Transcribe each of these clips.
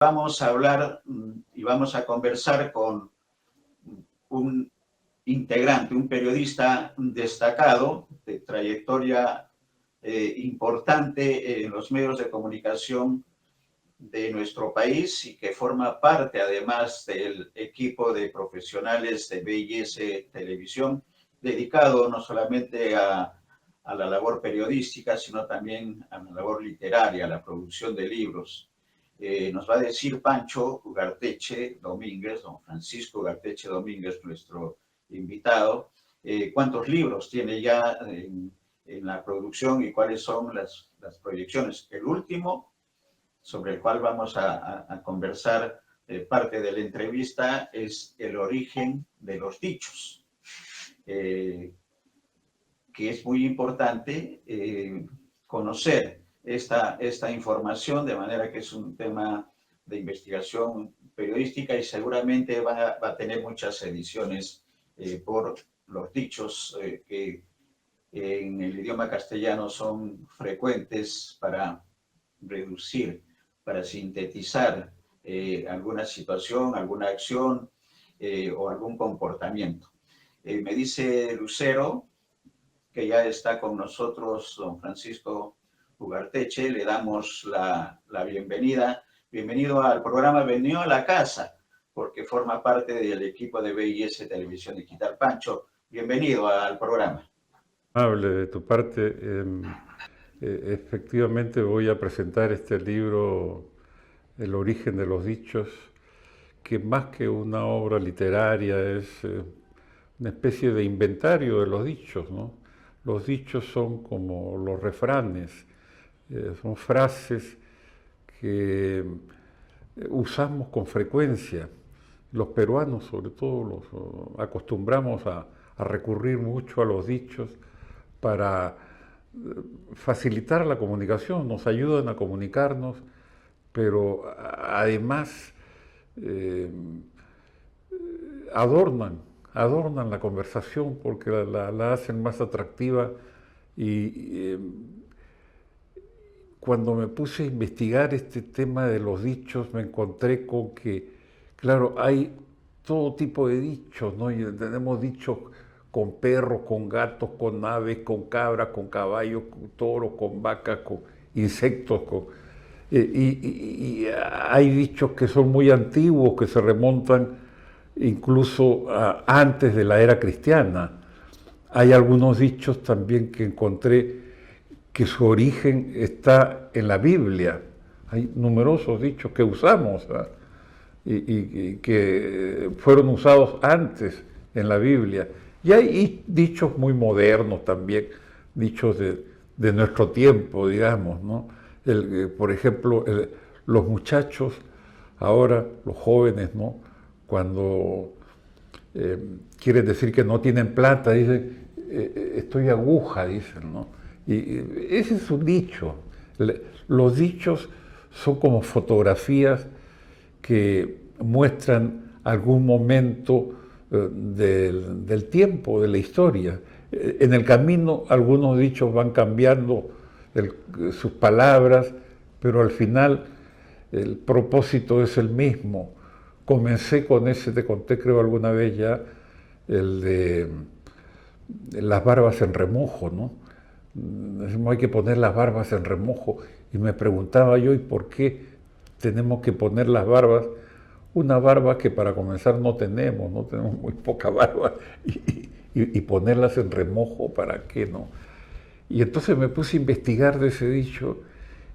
Vamos a hablar y vamos a conversar con un integrante, un periodista destacado, de trayectoria importante en los medios de comunicación de nuestro país y que forma parte además del equipo de profesionales de BIS Televisión, dedicado no solamente a la labor periodística, sino también a la labor literaria, a la producción de libros. Nos va a decir Pancho Ugarteche Domínguez, don Francisco Ugarteche Domínguez, nuestro invitado, cuántos libros tiene ya en la producción y cuáles son las proyecciones. El último, sobre el cual vamos a conversar parte de la entrevista, es El origen de los dichos, que es muy importante conocer esta información, de manera que es un tema de investigación periodística y seguramente va a tener muchas ediciones por los dichos que en el idioma castellano son frecuentes para reducir, para sintetizar alguna situación, alguna acción o algún comportamiento. Me dice Lucero que ya está con nosotros don Francisco Ugarteche, le damos la bienvenida. Bienvenido al programa, bienvenido a la casa, porque forma parte del equipo de BIS Televisión Digital. Pancho, bienvenido al programa. Amable de tu parte. Efectivamente voy a presentar este libro, El origen de los dichos, que más que una obra literaria es una especie de inventario de los dichos, ¿no? Los dichos son como los refranes, son frases que usamos con frecuencia. Los peruanos, sobre todo, acostumbramos a recurrir mucho a los dichos para facilitar la comunicación, nos ayudan a comunicarnos, pero además adornan la conversación porque la hacen más atractiva. Y cuando me puse a investigar este tema de los dichos, me encontré con que, claro, hay todo tipo de dichos, ¿no? Y tenemos dichos con perros, con gatos, con aves, con cabras, con caballos, con toros, con vacas, con insectos. Y hay dichos que son muy antiguos, que se remontan incluso antes de la era cristiana. Hay algunos dichos también que encontré que su origen está en la Biblia. Hay numerosos dichos que usamos y que fueron usados antes en la Biblia. Y hay dichos muy modernos también, dichos de nuestro tiempo, digamos, ¿no? Por ejemplo, los muchachos, ahora los jóvenes, ¿no? Cuando quieren decir que no tienen plata, dicen, estoy aguja, dicen, ¿no? Y ese es un dicho. Los dichos son como fotografías que muestran algún momento del tiempo, de la historia. En el camino algunos dichos van cambiando sus palabras, pero al final el propósito es el mismo. Comencé con ese, te conté creo alguna vez ya, el de las barbas en remojo, ¿no? Decimos, hay que poner las barbas en remojo. Y me preguntaba yo, ¿y por qué tenemos que poner las barbas? Una barba que para comenzar no tenemos muy poca barba. Y ponerlas en remojo, ¿para qué no? Y entonces me puse a investigar de ese dicho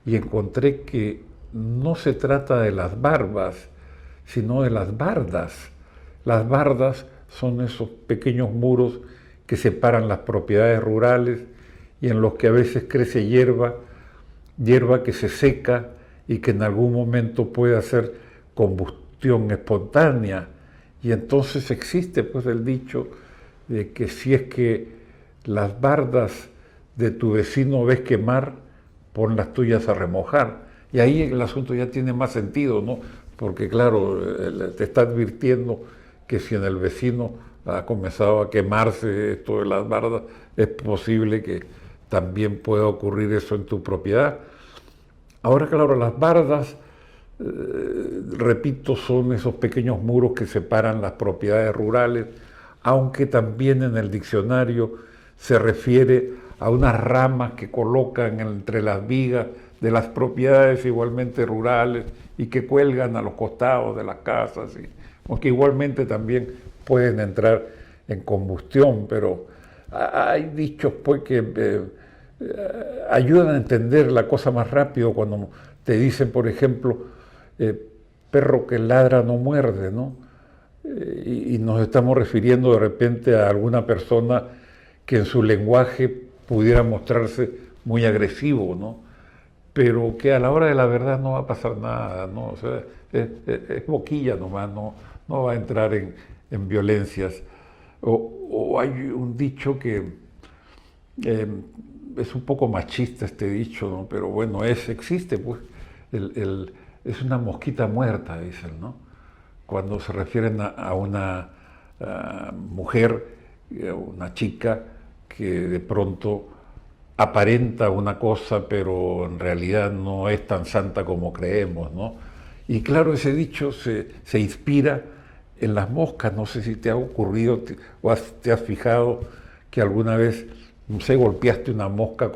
y encontré que no se trata de las barbas, sino de las bardas. Las bardas son esos pequeños muros que separan las propiedades rurales y en los que a veces crece hierba que se seca y que en algún momento puede hacer combustión espontánea. Y entonces existe pues el dicho de que si es que las bardas de tu vecino ves quemar, pon las tuyas a remojar. Y ahí el asunto ya tiene más sentido, ¿no? Porque claro, te está advirtiendo que si en el vecino ha comenzado a quemarse esto de las bardas, es posible que también pueda ocurrir eso en tu propiedad. Ahora, claro, las bardas repito, son esos pequeños muros que separan las propiedades rurales, aunque también en el diccionario se refiere a unas ramas que colocan entre las vigas de las propiedades igualmente rurales y que cuelgan a los costados de las casas, aunque igualmente también pueden entrar en combustión, pero hay dichos pues que ayudan a entender la cosa más rápido cuando te dicen, por ejemplo, perro que ladra no muerde, ¿no? Y nos estamos refiriendo de repente a alguna persona que en su lenguaje pudiera mostrarse muy agresivo, ¿no? Pero que a la hora de la verdad no va a pasar nada, ¿no? O sea, es boquilla nomás, no va a entrar en violencias. O hay un dicho que es un poco machista este dicho, ¿no? Pero bueno, existe, pues. Es una mosquita muerta, dicen, ¿no? Cuando se refieren a una mujer, una chica que de pronto aparenta una cosa, pero en realidad no es tan santa como creemos, ¿no? Y claro, ese dicho se inspira en las moscas. No sé si te ha ocurrido o te has fijado que alguna vez, no sé, golpeaste una mosca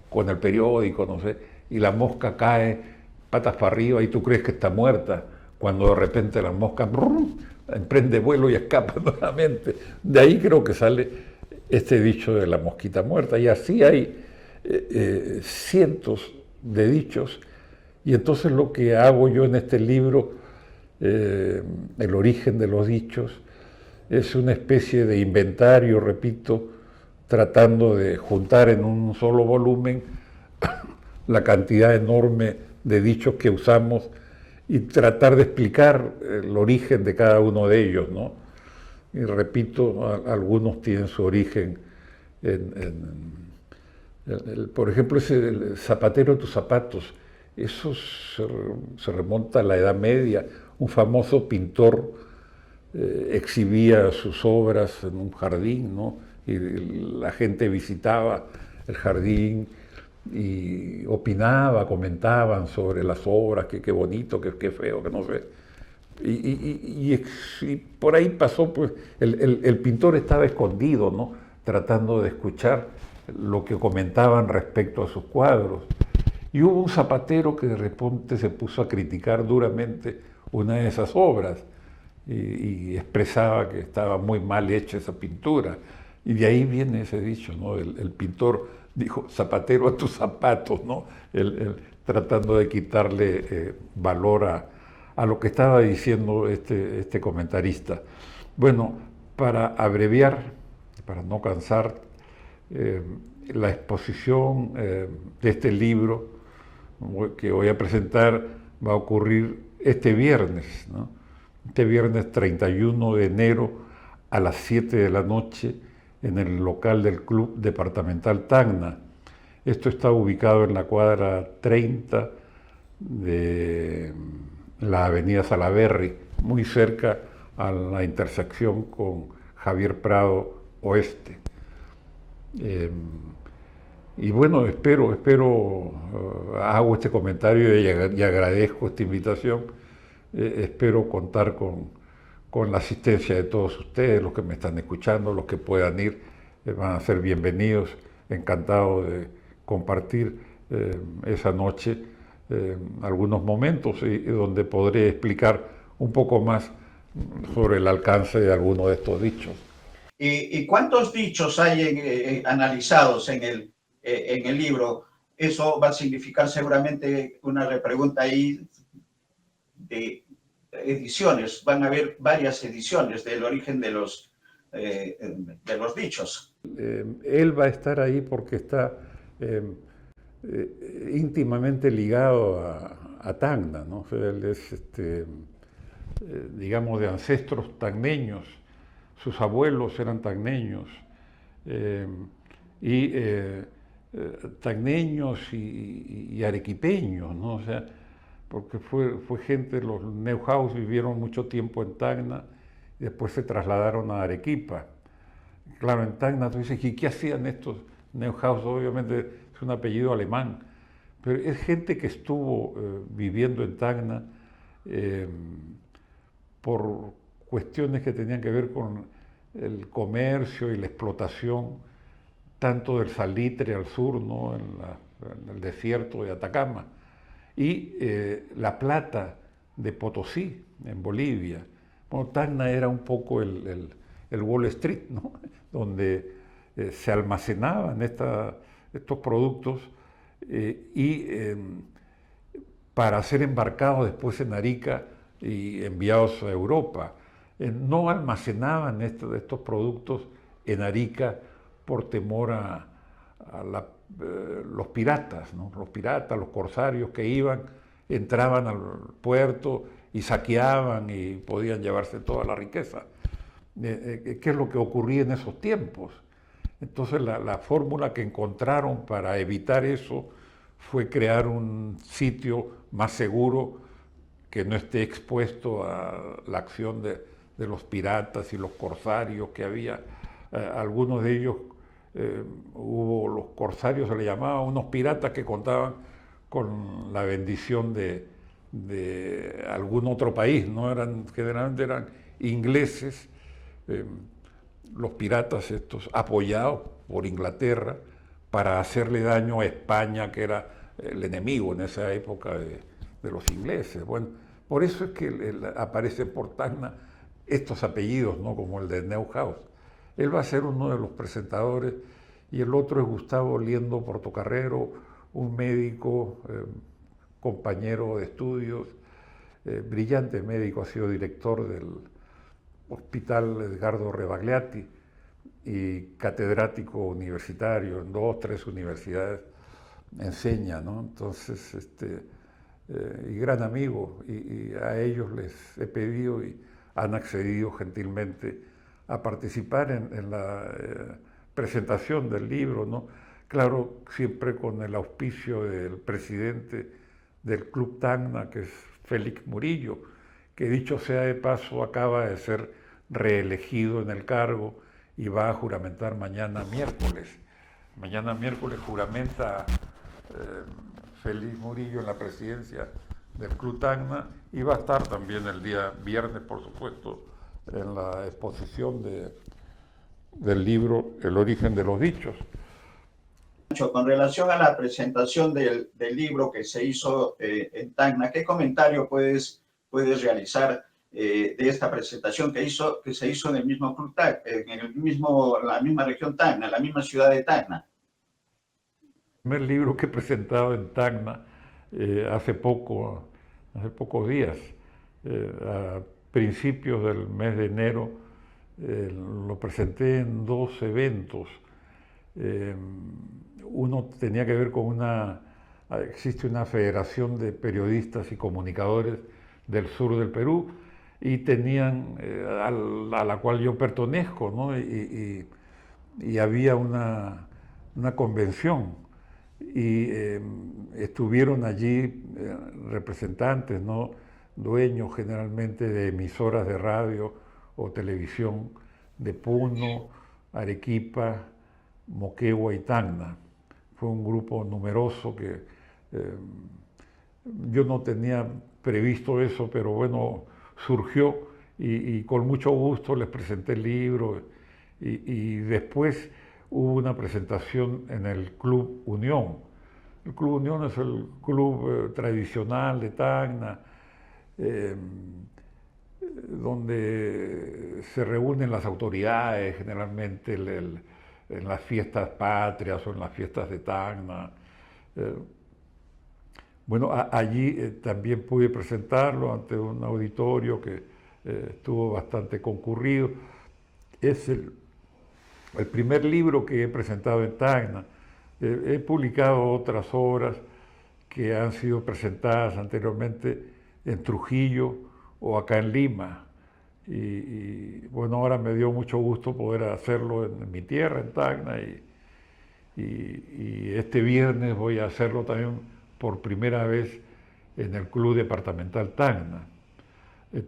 con el periódico, no sé, y la mosca cae patas para arriba y tú crees que está muerta, cuando de repente la mosca brum, emprende vuelo y escapa nuevamente. De ahí creo que sale este dicho de la mosquita muerta, y así hay cientos de dichos, y entonces lo que hago yo en este libro, El origen de los dichos, es una especie de inventario, repito, tratando de juntar en un solo volumen la cantidad enorme de dichos que usamos y tratar de explicar el origen de cada uno de ellos, ¿no? Y repito, algunos tienen su origen por ejemplo, el zapatero de tus zapatos, eso se remonta a la Edad Media. Un famoso pintor exhibía sus obras en un jardín, ¿no? Y la gente visitaba el jardín y opinaba, comentaban sobre las obras, que qué bonito, que qué feo, que no sé. Y por ahí pasó, pues, el pintor estaba escondido, ¿no? Tratando de escuchar lo que comentaban respecto a sus cuadros. Y hubo un zapatero que de repente se puso a criticar duramente una de esas obras y expresaba que estaba muy mal hecha esa pintura. Y de ahí viene ese dicho, ¿no? El pintor dijo, zapatero a tus zapatos, ¿no? Tratando de quitarle valor a lo que estaba diciendo este comentarista. Bueno, para abreviar, para no cansar, la exposición de este libro que voy a presentar va a ocurrir este viernes, ¿no? Este viernes 31 de enero a las 7 de la noche en el local del Club Departamental Tacna. Esto está ubicado en la cuadra 30 de la avenida Salaberry, muy cerca a la intersección con Javier Prado Oeste. Y bueno, hago este comentario y agradezco esta invitación. Espero contar con la asistencia de todos ustedes, los que me están escuchando, los que puedan ir, van a ser bienvenidos. Encantado de compartir esa noche algunos momentos y donde podré explicar un poco más sobre el alcance de algunos de estos dichos. ¿Y cuántos dichos hay analizados en el libro? Eso va a significar seguramente una repregunta ahí de ediciones. Van a haber varias ediciones del origen de los dichos. Él va a estar ahí porque está íntimamente ligado a Tacna, ¿no? O sea, él es, digamos, de ancestros tacneños. Sus abuelos eran tacneños, tacneños y arequipeños, ¿no? O sea, porque fue gente, los Neuhaus vivieron mucho tiempo en Tacna y después se trasladaron a Arequipa. Claro, en Tacna tú dices, ¿y qué hacían estos Neuhaus? Obviamente es un apellido alemán, pero es gente que estuvo viviendo en Tacna por cuestiones que tenían que ver con el comercio y la explotación tanto del salitre al sur, ¿no? En el desierto de Atacama, y la plata de Potosí, en Bolivia. Bueno, Tacna era un poco el Wall Street, ¿no? Donde se almacenaban estos productos para ser embarcados después en Arica y enviados a Europa. No almacenaban estos productos en Arica por temor a los piratas, ¿no? Los piratas, los corsarios que iban, entraban al puerto y saqueaban y podían llevarse toda la riqueza. ¿Qué es lo que ocurría en esos tiempos? Entonces la fórmula que encontraron para evitar eso fue crear un sitio más seguro que no esté expuesto a la acción de los piratas y los corsarios que había. Algunos de ellos, hubo los corsarios, se le llamaba, unos piratas que contaban con la bendición de algún otro país, ¿no? Generalmente eran ingleses, los piratas estos apoyados por Inglaterra para hacerle daño a España, que era el enemigo en esa época de los ingleses. Bueno, por eso es que aparecen por Tacna estos apellidos, ¿no? Como el de Neuhaus. Él va a ser uno de los presentadores y el otro es Gustavo Liendo Portocarrero, un médico, compañero de estudios, brillante médico, ha sido director del Hospital Edgardo Rebagliati y catedrático universitario en 2 o 3 universidades, enseña, ¿no? Entonces, y gran amigo, y a ellos les he pedido y han accedido gentilmente a participar en la presentación del libro, ¿no? Claro, siempre con el auspicio del presidente del Club Tacna, que es Félix Murillo, que dicho sea de paso acaba de ser reelegido en el cargo y va a juramentar mañana miércoles. Mañana miércoles juramenta Félix Murillo en la presidencia del Club Tacna y va a estar también el día viernes, por supuesto, en la exposición del libro El origen de los dichos. Con relación a la presentación del libro que se hizo en Tacna, ¿qué comentario puedes realizar de esta presentación que se hizo en el mismo Club Tacna, la misma región Tacna, la misma ciudad de Tacna? El primer libro que he presentado en Tacna hace pocos días, a principios del mes de enero, lo presenté en 2 eventos. Uno tenía que ver con existe una federación de periodistas y comunicadores del sur del Perú y tenían, a la cual yo pertenezco, ¿no? Y había una convención y estuvieron allí representantes, ¿no? Dueños generalmente de emisoras de radio o televisión de Puno, Arequipa, Moquegua y Tacna. Fue un grupo numeroso que yo no tenía previsto eso, pero bueno, surgió y con mucho gusto les presenté el libro y después hubo una presentación en el Club Unión. El Club Unión es el club tradicional de Tacna, donde se reúnen las autoridades, generalmente en las fiestas patrias o en las fiestas de Tacna. Bueno, allí también pude presentarlo ante un auditorio que estuvo bastante concurrido. Es el primer libro que he presentado en Tacna. He publicado otras obras que han sido presentadas anteriormente en Trujillo o acá en Lima. Y bueno, ahora me dio mucho gusto poder hacerlo en mi tierra, en Tacna, y este viernes voy a hacerlo también por primera vez en el Club Departamental Tacna.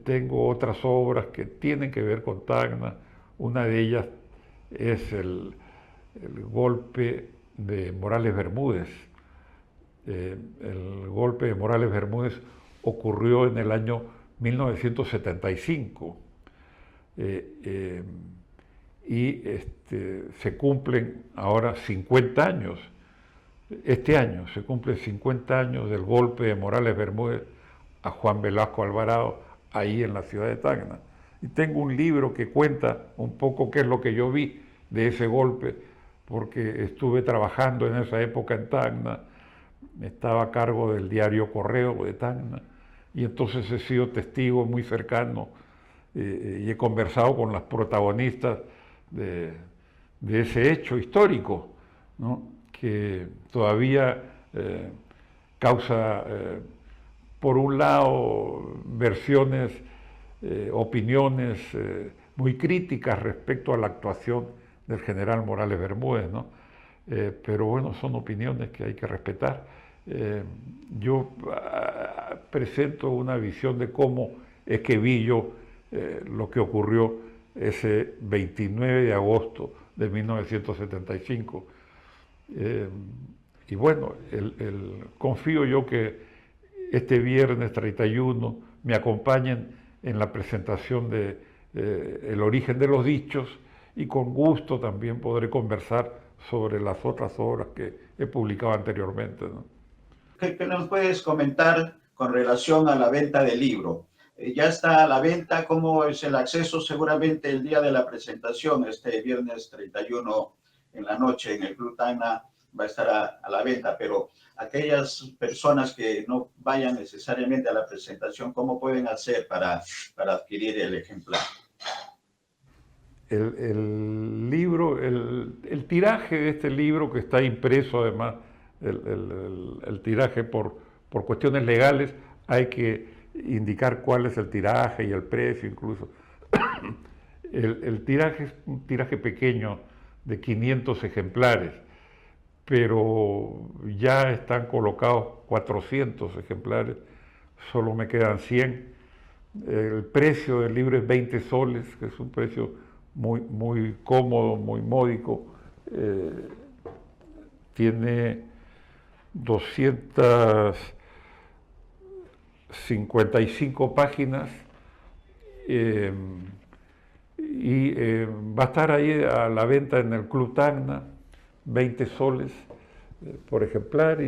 Tengo otras obras que tienen que ver con Tacna. Una de ellas es el golpe de Morales Bermúdez, El golpe de Morales Bermúdez ocurrió en el año 1975 se cumplen ahora 50 años. Este año se cumplen 50 años del golpe de Morales Bermúdez a Juan Velasco Alvarado, ahí en la ciudad de Tacna. Y tengo un libro que cuenta un poco qué es lo que yo vi de ese golpe, porque estuve trabajando en esa época en Tacna, estaba a cargo del diario Correo de Tacna, y entonces he sido testigo muy cercano y he conversado con las protagonistas de ese hecho histórico, ¿no? Que todavía causa, por un lado, versiones, opiniones muy críticas respecto a la actuación del general Morales Bermúdez, ¿no? Pero bueno, son opiniones que hay que respetar. Yo presento una visión de cómo es que vi yo lo que ocurrió ese 29 de agosto de 1975. Y bueno, confío yo que este viernes 31 me acompañen en la presentación de El origen de los dichos, y con gusto también podré conversar sobre las otras obras que he publicado anteriormente, ¿no? ¿Qué nos puedes comentar con relación a la venta del libro? ¿Ya está a la venta? ¿Cómo es el acceso? Seguramente el día de la presentación, este viernes 31 en la noche en el Club Tacna, va a estar a la venta, pero aquellas personas que no vayan necesariamente a la presentación, ¿cómo pueden hacer para adquirir el ejemplar? El libro, el tiraje de este libro, que está impreso además, el tiraje por cuestiones legales, hay que indicar cuál es el tiraje y el precio incluso. El tiraje es un tiraje pequeño de 500 ejemplares, pero ya están colocados 400 ejemplares, solo me quedan 100. El precio del libro es 20 soles, que es un precio muy cómodo, muy módico. Tiene 255 páginas va a estar ahí a la venta en el Club Tacna, 20 soles por ejemplar,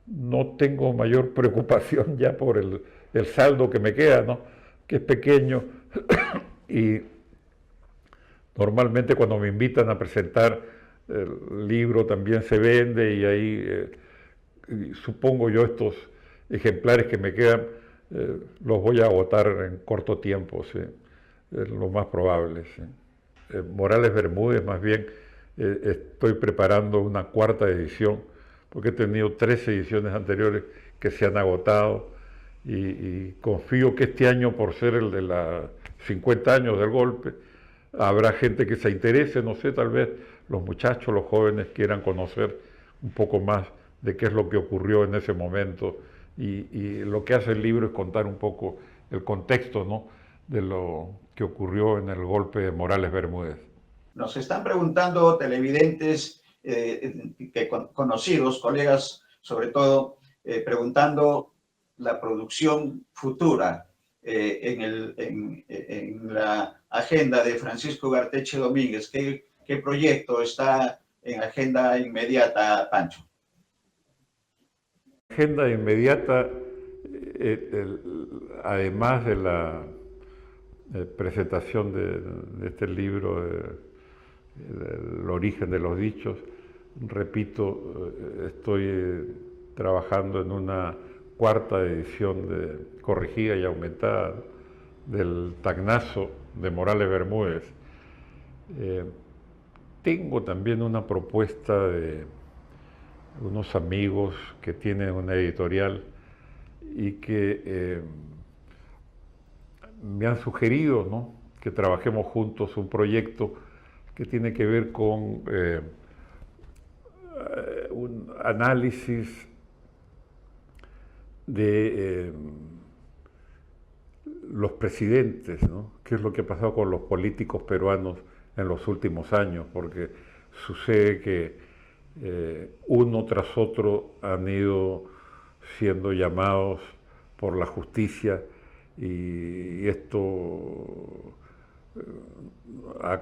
no tengo mayor preocupación ya por el saldo que me queda, ¿no? Que es pequeño. Y normalmente cuando me invitan a presentar el libro también se vende, y ahí supongo yo estos ejemplares que me quedan los voy a agotar en corto tiempo, ¿sí? Es lo más probable, ¿sí? Morales Bermúdez, más bien, estoy preparando una cuarta edición, porque he tenido 3 ediciones anteriores que se han agotado, y confío que este año, por ser el de los 50 años del golpe, habrá gente que se interese, no sé, tal vez los muchachos, los jóvenes quieran conocer un poco más de qué es lo que ocurrió en ese momento, y lo que hace el libro es contar un poco el contexto, ¿no?, de lo que ocurrió en el golpe de Morales Bermúdez. Nos están preguntando televidentes conocidos, colegas sobre todo, preguntando la producción futura en la agenda de Francisco Ugarteche Domínguez. ¿Qué proyecto está en agenda inmediata, Pancho? Agenda inmediata, además de la presentación de este libro, El origen de los dichos, repito, estoy trabajando en una cuarta edición corregida y aumentada del Tacnazo de Morales Bermúdez. Tengo también una propuesta de unos amigos que tienen una editorial y que me han sugerido, ¿no?, que trabajemos juntos un proyecto que tiene que ver con un análisis de los presidentes, ¿no? ¿Qué es lo que ha pasado con los políticos peruanos en los últimos años? Porque sucede que uno tras otro han ido siendo llamados por la justicia y esto ha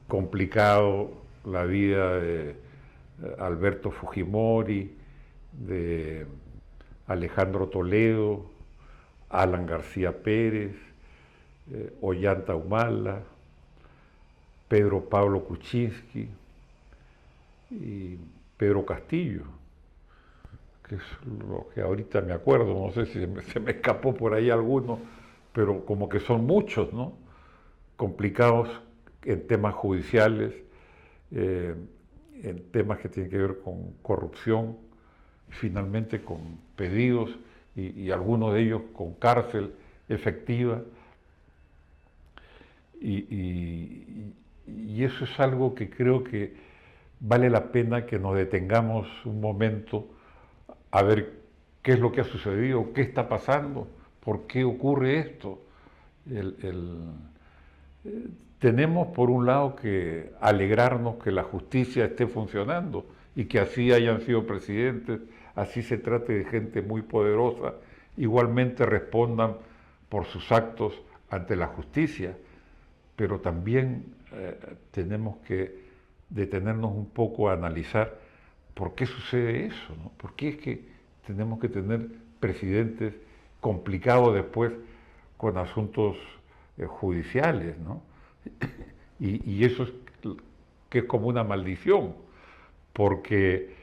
complicado la vida de Alberto Fujimori, de Alejandro Toledo, Alan García Pérez, Ollanta Humala, Pedro Pablo Kuczynski y Pedro Castillo, que es lo que ahorita me acuerdo, no sé si se me escapó por ahí alguno, pero como que son muchos, ¿no? Complicados en temas judiciales, eh, en temas que tienen que ver con corrupción, finalmente con pedidos y algunos de ellos con cárcel efectiva. Y eso es algo que creo que vale la pena que nos detengamos un momento a ver qué es lo que ha sucedido, qué está pasando, por qué ocurre esto. El, el, Tenemos por un lado que alegrarnos que la justicia esté funcionando y que así hayan sido presidentes, así se trate de gente muy poderosa, igualmente respondan por sus actos ante la justicia, pero también tenemos que detenernos un poco a analizar por qué sucede eso, ¿no? ¿Por qué es que tenemos que tener presidentes complicados después con asuntos judiciales, ¿no? Y eso es que es como una maldición, porque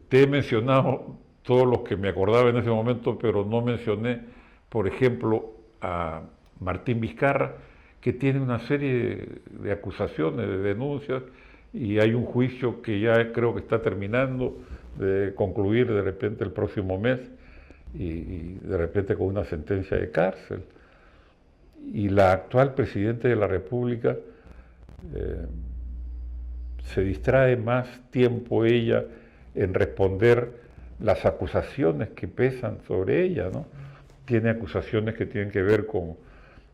te he mencionado todos los que me acordaba en ese momento, pero no mencioné, por ejemplo, a Martín Vizcarra, que tiene una serie de acusaciones, de denuncias, y hay un juicio que ya creo que está terminando de concluir de repente el próximo mes, y de repente con una sentencia de cárcel. Y la actual presidenta de la República eh, se distrae más tiempo ella en responder las acusaciones que pesan sobre ella, ¿no? Tiene acusaciones que tienen que ver con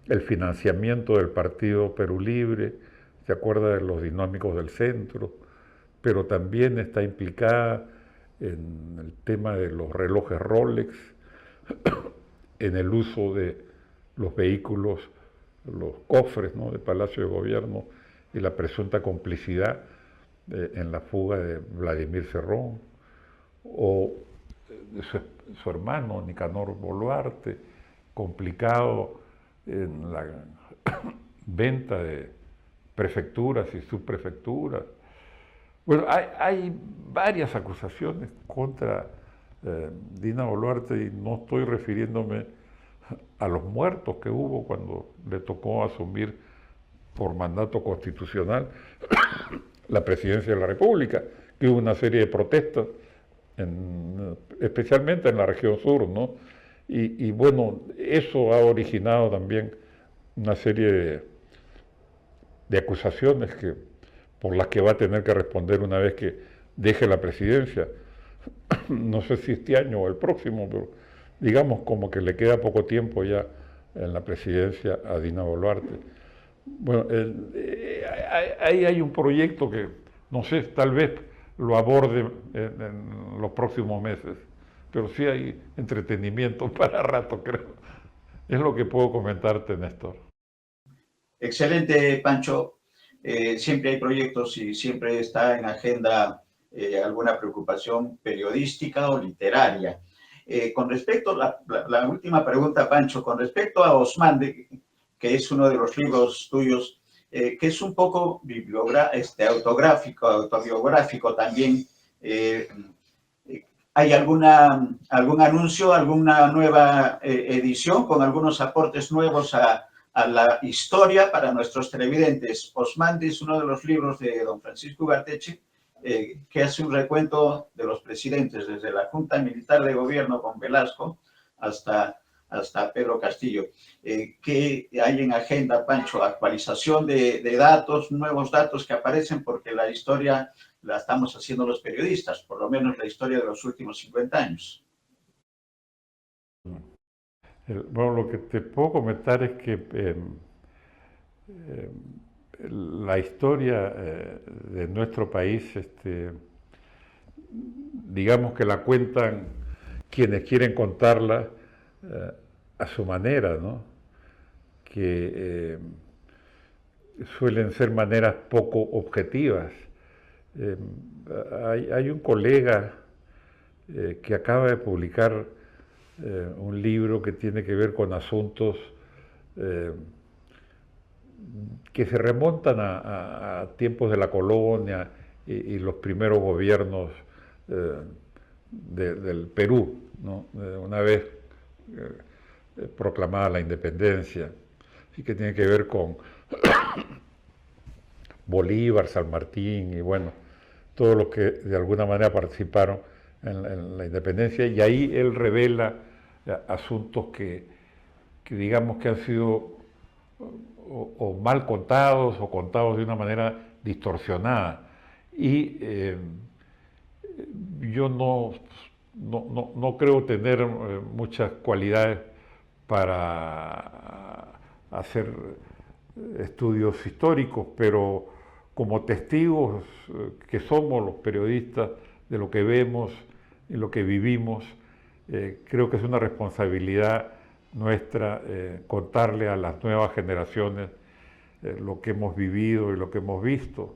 el financiamiento del partido Perú Libre, se acuerda de los dinámicos del centro, pero también está implicada en el tema de los relojes Rolex, en el uso de los vehículos, los cofres, ¿no?, de Palacio de Gobierno y la presunta complicidad en la fuga de Vladimir Cerrón, o de su hermano Nicanor Boluarte, complicado en la venta de prefecturas y subprefecturas. Bueno, hay varias acusaciones contra Dina Boluarte y no estoy refiriéndome a los muertos que hubo cuando le tocó asumir por mandato constitucional la presidencia de la República, que hubo una serie de protestas, especialmente en la región sur, ¿no? Y bueno, eso ha originado también una serie de acusaciones por las que va a tener que responder una vez que deje la presidencia. No sé si este año o el próximo, pero digamos como que le queda poco tiempo ya en la presidencia a Dina Boluarte. Bueno, ahí hay un proyecto que, no sé, tal vez lo aborde en los próximos meses, pero sí hay entretenimiento para rato, creo. Es lo que puedo comentarte, Néstor. Excelente, Pancho. Siempre hay proyectos y siempre está en agenda alguna preocupación periodística o literaria. Con respecto a la última pregunta, Pancho, con respecto a Osman, que es uno de los libros tuyos, que es un poco autobiográfico también. ¿Hay algún anuncio, alguna nueva edición con algunos aportes nuevos a la historia para nuestros televidentes? Osmandi es uno de los libros de don Francisco Ugarteche, que hace un recuento de los presidentes, desde la Junta Militar de Gobierno con Velasco hasta Pedro Castillo. ¿Qué hay en agenda, Pancho? Actualización de datos, nuevos datos que aparecen, porque la historia la estamos haciendo los periodistas, por lo menos la historia de los últimos 50 años. Bueno, lo que te puedo comentar es que la historia de nuestro país, digamos que la cuentan quienes quieren contarla a su manera, ¿no? Que suelen ser maneras poco objetivas. Eh, hay un colega que acaba de publicar un libro que tiene que ver con asuntos que se remontan a tiempos de la colonia y los primeros gobiernos del Perú, ¿no? Una vez proclamada la independencia, y que tiene que ver con Bolívar, San Martín y bueno, todos los que de alguna manera participaron en la independencia, y ahí él revela asuntos que digamos que han sido o mal contados o contados de una manera distorsionada. Y yo no creo tener muchas cualidades para hacer estudios históricos, pero como testigos que somos los periodistas de lo que vemos y lo que vivimos, creo que es una responsabilidad nuestra contarle a las nuevas generaciones lo que hemos vivido y lo que hemos visto,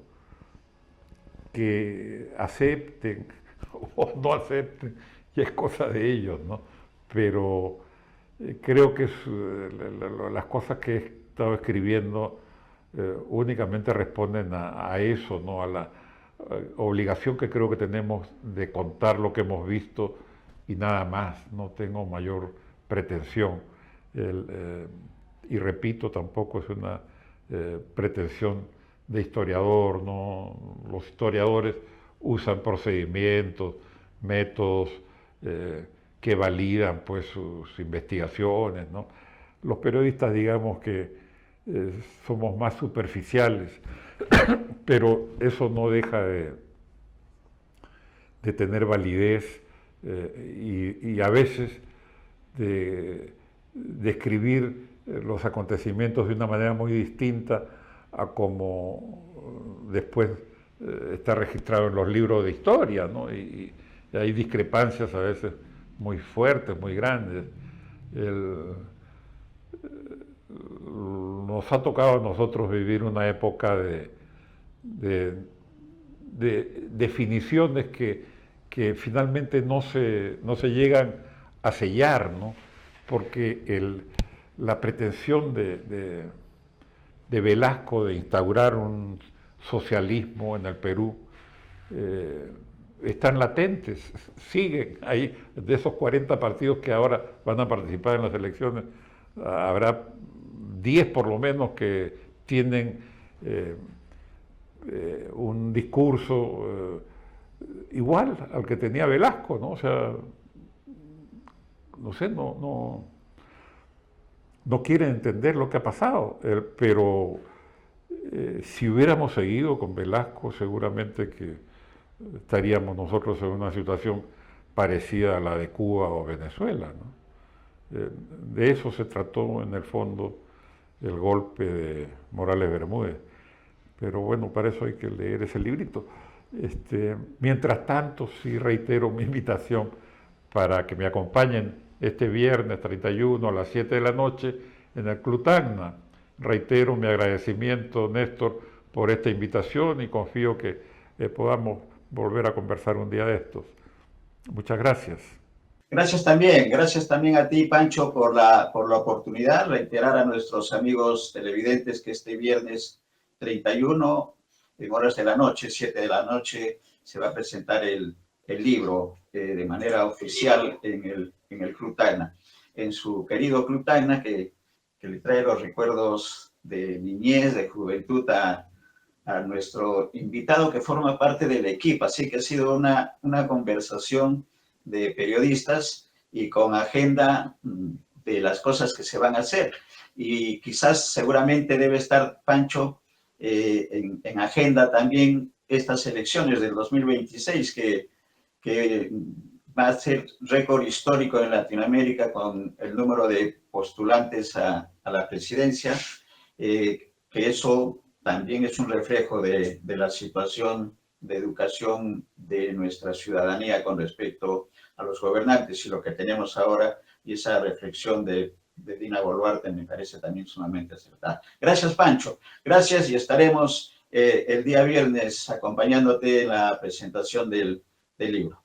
que acepten o no acepten, y es cosa de ellos, ¿no? Pero creo que las cosas que he estado escribiendo únicamente responden a eso, ¿no? A la obligación que creo que tenemos de contar lo que hemos visto y nada más. No tengo mayor pretensión. Y repito, tampoco es una pretensión de historiador, ¿no? Los historiadores usan procedimientos, métodos que validan pues sus investigaciones, ¿no? Los periodistas, digamos que somos más superficiales, pero eso no deja de tener validez y a veces de describir los acontecimientos de una manera muy distinta a como después está registrado en los libros de historia, ¿no? Y hay discrepancias a veces muy fuertes, muy grandes. Nos ha tocado a nosotros vivir una época de definiciones que finalmente no se llegan a sellar, ¿no? Porque la pretensión de Velasco de instaurar un socialismo en el Perú están latentes, siguen ahí. De esos 40 partidos que ahora van a participar en las elecciones, habrá 10 por lo menos que tienen un discurso igual al que tenía Velasco, ¿no? O sea, no sé, no quieren entender lo que ha pasado, pero si hubiéramos seguido con Velasco, seguramente que estaríamos nosotros en una situación parecida a la de Cuba o Venezuela, ¿no? De eso se trató en el fondo el golpe de Morales Bermúdez. Pero bueno, para eso hay que leer ese librito. Mientras tanto, sí reitero mi invitación para que me acompañen este viernes 31 a las 7 de la noche en el Club Tacna. Reitero mi agradecimiento, Néstor, por esta invitación y confío que podamos volver a conversar un día de estos. Muchas gracias. Gracias también a ti, Pancho, por la oportunidad. Reiterar a nuestros amigos televidentes que este viernes 31, en horas de la noche, 7 de la noche, se va a presentar el libro de manera oficial en el Club Tacna, en su querido Club Tacna, que le trae los recuerdos de niñez, de juventud a nuestro invitado que forma parte del equipo. Así que ha sido una conversación de periodistas y con agenda de las cosas que se van a hacer. Y quizás seguramente debe estar, Pancho, en agenda también estas elecciones del 2026, que va a ser récord histórico en Latinoamérica con el número de postulantes a la presidencia, que eso también es un reflejo de la situación de educación de nuestra ciudadanía con respecto a los gobernantes y lo que tenemos ahora, y esa reflexión de Dina Boluarte me parece también sumamente acertada. Gracias, Pancho. Gracias, y estaremos el día viernes acompañándote en la presentación del libro.